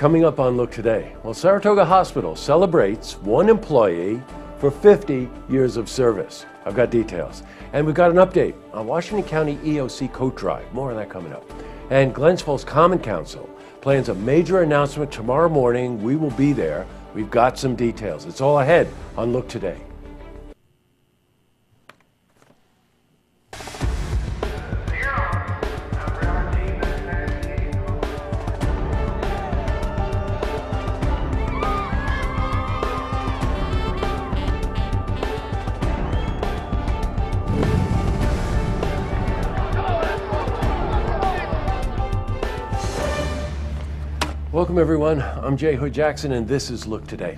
Coming up on Look Today, well, Saratoga Hospital celebrates one employee for 50 years of service. I've got details. And we've got an update on Washington County EOC coat drive. More on that coming up. And Glens Falls Common Council plans a major announcement tomorrow morning. We will be there. We've got some details. It's all ahead on Look Today. Welcome everyone, I'm Jay Hood Jackson and this is Look Today.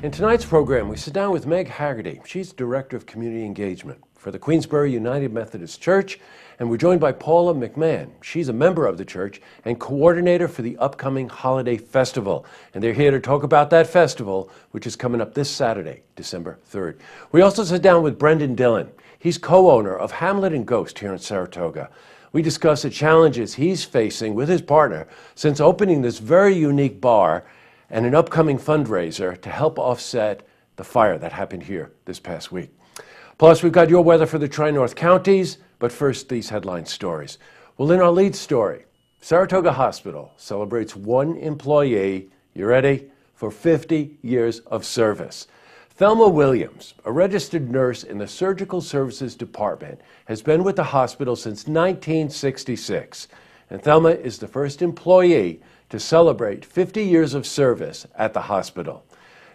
In tonight's program we sit down with Meg Haggerty. She's Director of Community Engagement for the Queensborough United Methodist Church, and we're joined by Paula McMahon. She's a member of the church and coordinator for the upcoming Holiday Festival. And they're here to talk about that festival, which is coming up this Saturday, December 3rd. We also sit down with Brendan Dillon. He's co-owner of Hamlet and Ghost here in Saratoga. We discuss the challenges he's facing with his partner since opening this very unique bar and an upcoming fundraiser to help offset the fire that happened here this past week. Plus, we've got your weather for the Tri-North counties, but first, these headline stories. Well, in our lead story, Saratoga Hospital celebrates one employee, you ready, for 50 years of service. Thelma Williams, a registered nurse in the Surgical Services Department, has been with the hospital since 1966. And Thelma is the first employee to celebrate 50 years of service at the hospital.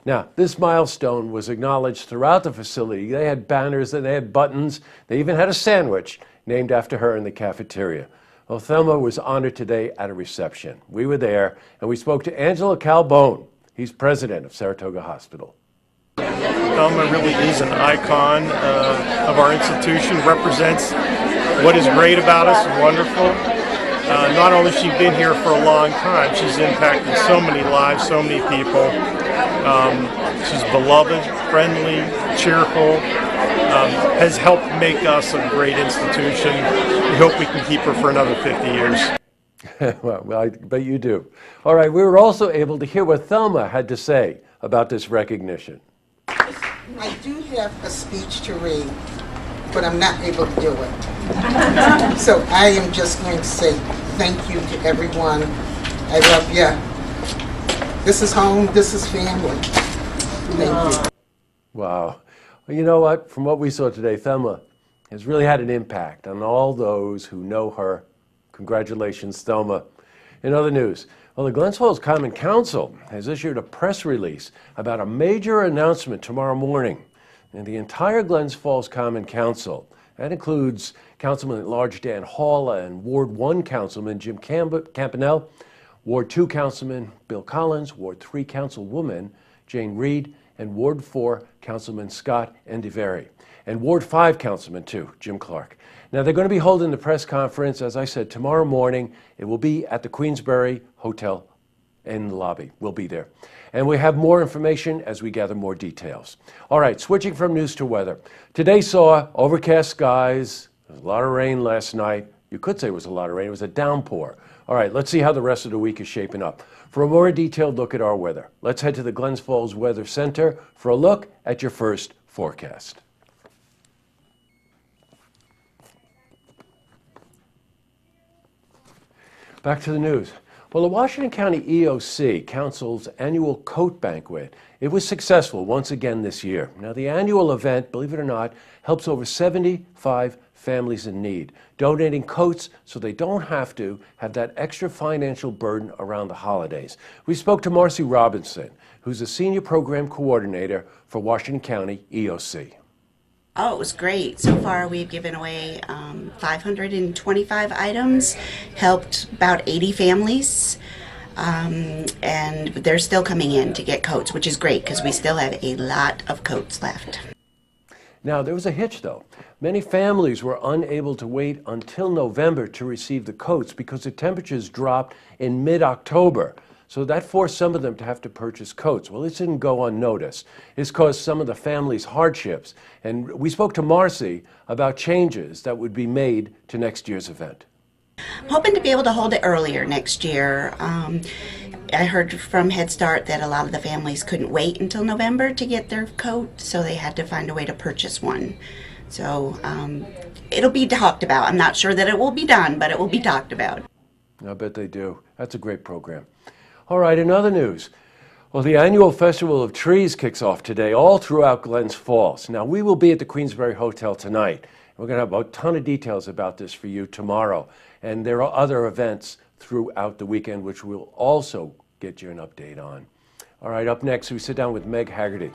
Now, this milestone was acknowledged throughout the facility. They had banners and they had buttons. They even had a sandwich named after her in the cafeteria. Well, Thelma was honored today at a reception. We were there and we spoke to Angelo Calbone. He's president of Saratoga Hospital. Thelma really is an icon of our institution, represents what is great about us and wonderful. Not only has she been here for a long time, she's impacted so many lives, so many people. She's beloved, friendly, cheerful, has helped make us a great institution. We hope we can keep her for another 50 years. Well, I bet you do. All right, we were also able to hear what Thelma had to say about this recognition. I do have a speech to read, but I'm not able to do it. So I am just going to say thank you to everyone. I love you. This is home. This is family. Thank you. Wow. Well, you know what? From what we saw today, Thelma has really had an impact on all those who know her. Congratulations, Thelma. In other news, well, the Glens Falls Common Council has issued a press release about a major announcement tomorrow morning. And the entire Glens Falls Common Council, that includes Councilman at Large Dan Hall and Ward 1 Councilman Jim Campanell, Ward 2 Councilman Bill Collins, Ward 3 Councilwoman Jane Reed, and Ward 4 Councilman Scott Endiveri, and Ward 5 Councilman too, Jim Clark. Now, they're going to be holding the press conference, as I said, tomorrow morning. It will be at the Queensbury Hotel in the lobby. We'll be there. And we have more information as we gather more details. All right, switching from news to weather. Today saw overcast skies. There was a lot of rain last night. You could say it was a lot of rain. It was a downpour. All right, let's see how the rest of the week is shaping up. For a more detailed look at our weather, let's head to the Glens Falls Weather Center for a look at your first forecast. Back to the news. Well, the Washington County EOC Council's annual coat banquet, it was successful once again this year. Now, the annual event, believe it or not, helps over 75 families in need, donating coats so they don't have to have that extra financial burden around the holidays. We spoke to Marcy Robinson, who's a senior program coordinator for Washington County EOC. Oh, it was great. So far, we've given away 525 items, helped about 80 families, and they're still coming in to get coats, which is great because we still have a lot of coats left. Now, there was a hitch, though. Many families were unable to wait until November to receive the coats because the temperatures dropped in mid-October. So that forced some of them to have to purchase coats. Well, this didn't go unnoticed. It's caused some of the families hardships. And we spoke to Marcy about changes that would be made to next year's event. I'm hoping to be able to hold it earlier next year. I heard from Head Start that a lot of the families couldn't wait until November to get their coat, so they had to find a way to purchase one. So it'll be talked about. I'm not sure that it will be done, but it will be talked about. I bet they do. That's a great program. All right, in other news, well, the annual Festival of Trees kicks off today all throughout Glens Falls. Now, we will be at the Queensbury Hotel tonight. We're going to have a ton of details about this for you tomorrow. And there are other events throughout the weekend which we'll also get you an update on. All right, up next, we sit down with Meg Haggerty.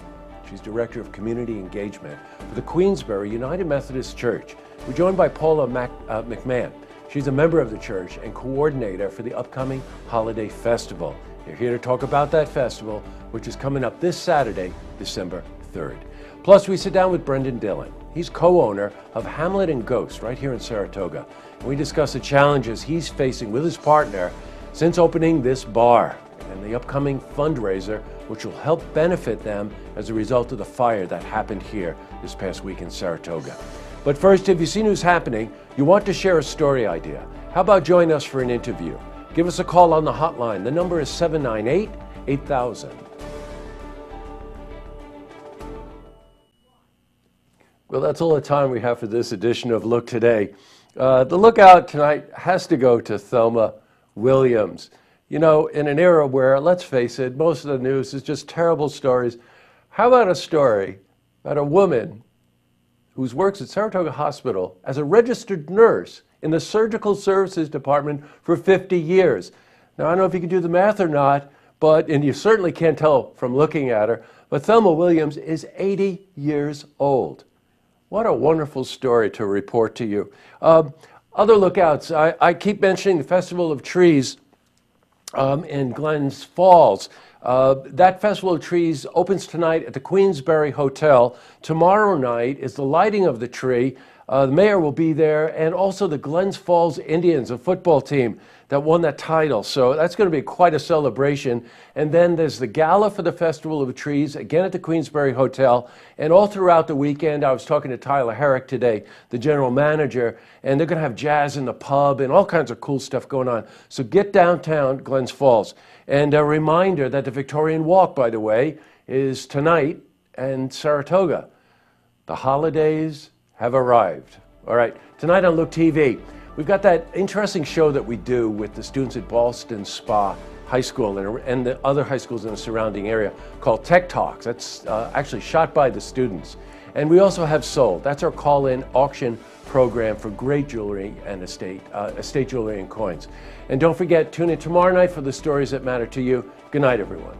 She's Director of Community Engagement for the Queensbury United Methodist Church. We're joined by Paula McMahon. She's a member of the church and coordinator for the upcoming Holiday Festival. They're here to talk about that festival, which is coming up this Saturday, December 3rd. Plus, we sit down with Brendan Dillon. He's co-owner of Hamlet and Ghost right here in Saratoga. And we discuss the challenges he's facing with his partner since opening this bar and the upcoming fundraiser, which will help benefit them as a result of the fire that happened here this past week in Saratoga. But first, if you've seen who's happening, you want to share a story idea, how about join us for an interview? Give us a call on the hotline. The number is 798-8000. Well, that's all the time we have for this edition of Look Today. The lookout tonight has to go to Thelma Williams. You know, in an era where, let's face it, most of the news is just terrible stories. How about a story about a woman who works at Saratoga Hospital as a registered nurse in the surgical services department for 50 years. Now, I don't know if you can do the math or not, and you certainly can't tell from looking at her, but Thelma Williams is 80 years old. What a wonderful story to report to you. Other lookouts, I keep mentioning the Festival of Trees in Glens Falls. That Festival of Trees opens tonight at the Queensbury Hotel. Tomorrow night is the lighting of the tree. The mayor will be there, and also the Glens Falls Indians, a football team that won that title. So that's going to be quite a celebration. And then there's the gala for the Festival of Trees, again at the Queensbury Hotel. And all throughout the weekend, I was talking to Tyler Herrick today, the general manager, and they're going to have jazz in the pub and all kinds of cool stuff going on. So get downtown Glens Falls. And a reminder that the Victorian Walk, by the way, is tonight in Saratoga. The holidays have arrived. All right, tonight on Look TV, we've got that interesting show that we do with the students at Ballston Spa High School and the other high schools in the surrounding area called Tech Talks. That's actually shot by the students. And we also have Sold. That's our call-in auction program for great jewelry and estate jewelry and coins. And don't forget, tune in tomorrow night for the stories that matter to you. Good night, everyone.